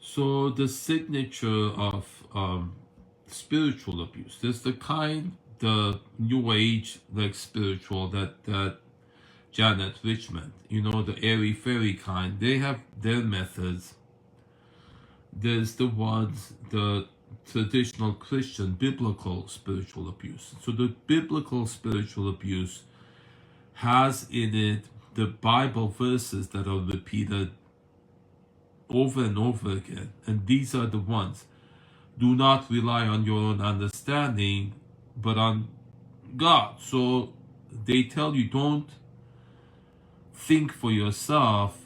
So the signature of spiritual abuse, there's the kind, the new age like spiritual that Janet Richmond, the airy fairy kind, they have their methods. There's the ones, the traditional Christian biblical spiritual abuse. So the biblical spiritual abuse has in it the Bible verses that are repeated over and over again. And these are the ones. Do not rely on your own understanding, but on God. So they tell you, don't think for yourself,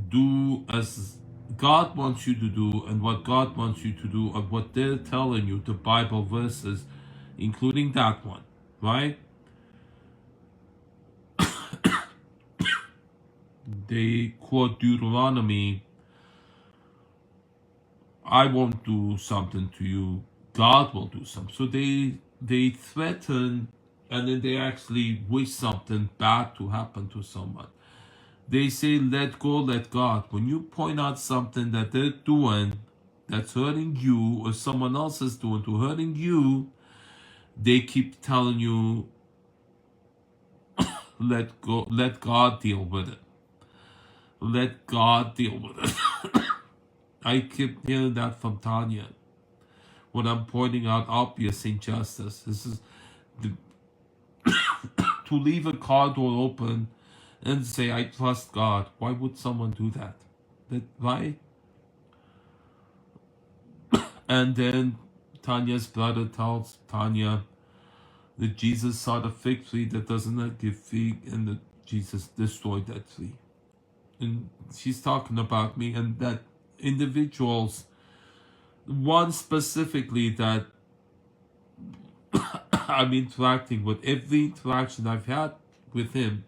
do as God wants you to do, and what God wants you to do, and what they're telling you, the Bible verses, including that one, right? They quote Deuteronomy, I won't do something to you, God will do something. So they threaten, and then they actually wish something bad to happen to someone. They say, let go, let God. When you point out something that they're doing that's hurting you, or someone else is doing to hurting you, they keep telling you, let go, let God deal with it. Let God deal with it. I keep hearing that from Tanya when I'm pointing out obvious injustice. This is the, to leave a car door open and say, I trust God. Why would someone do that? Right? And then Tanya's brother tells Tanya that Jesus saw the fig tree that does not give fig, and that Jesus destroyed that tree. And she's talking about me, and that individuals, one specifically that I'm interacting with, every interaction I've had with him,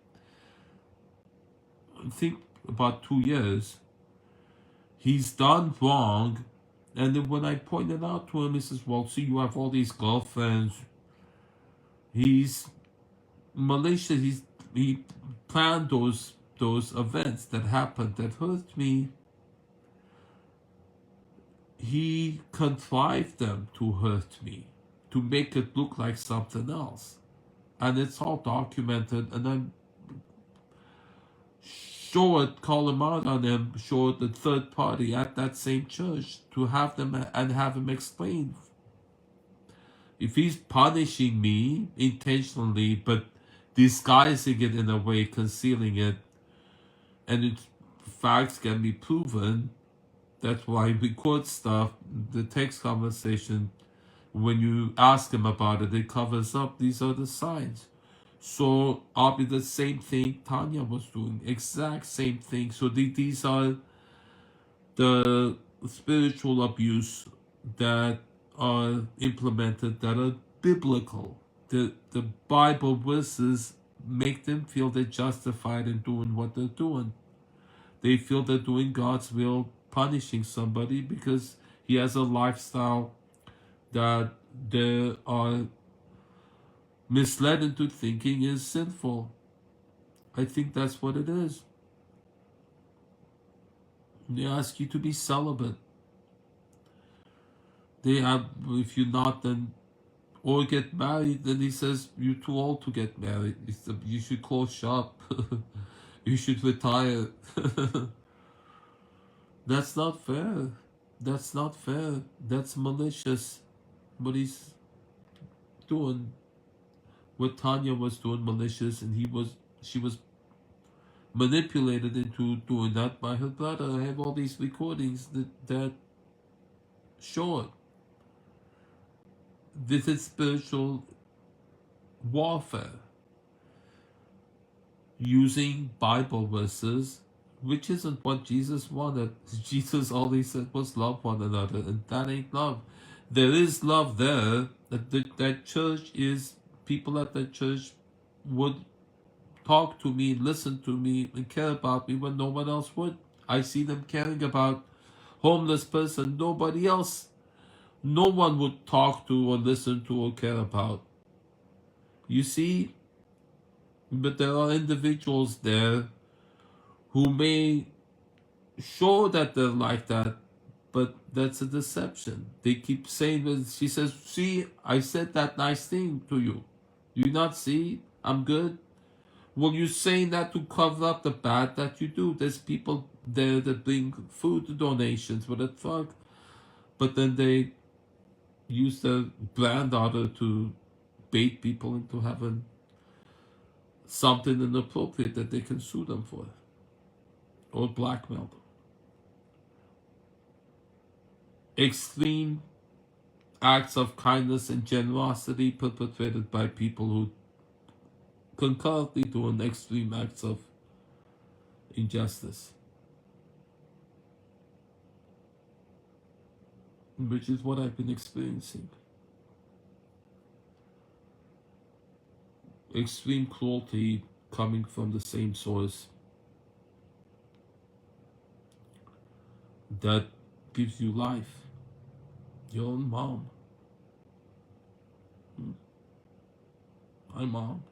I think about 2 years, he's done wrong. And then when I pointed out to him, he says, well, see, you have all these girlfriends. He's malicious. He planned those events that happened that hurt me. He contrived them to hurt me, to make it look like something else. And it's all documented, and I'm call him out on him, show the third party at that same church to have them and have him explain. If he's punishing me intentionally, but disguising it in a way, concealing it, and its facts can be proven, that's why I record stuff, the text conversation, when you ask him about it, it covers up. These are the signs. So I'll be the same thing Tanya was doing, exact same thing. So these are the spiritual abuse that are implemented that are biblical. The Bible verses make them feel they're justified in doing what they're doing. They feel they're doing God's will, punishing somebody because he has a lifestyle that they are misled into thinking is sinful. I think that's what it is. They ask you to be celibate. They have, if you're not, then, or get married, then he says you're too old to get married. You should close shop. You should retire. That's not fair. That's not fair. That's malicious. What he's doing, what Tanya was doing, malicious, and she was manipulated into doing that by her brother. I have all these recordings that show it. This is spiritual warfare, using Bible verses, which isn't what Jesus wanted. Jesus all he said was love one another, and that ain't love. There is love there. That church is, people at that church would talk to me, listen to me, and care about me when no one else would. I see them caring about homeless person nobody else, no one would talk to or listen to or care about. You see? But there are individuals there who may show that they're like that, but that's a deception. They keep saying that. She says, see, I said that nice thing to you. Do you not see? I'm good. Well, you're saying that to cover up the bad that you do. There's people there that bring food donations with a truck, but then they use their granddaughter to bait people into having something inappropriate that they can sue them for, or blackmail them. Extreme acts of kindness and generosity perpetrated by people who concurrently doing extreme acts of injustice, which is what I've been experiencing. Extreme cruelty coming from the same source that gives you life. Your own mom. Hi, Mom.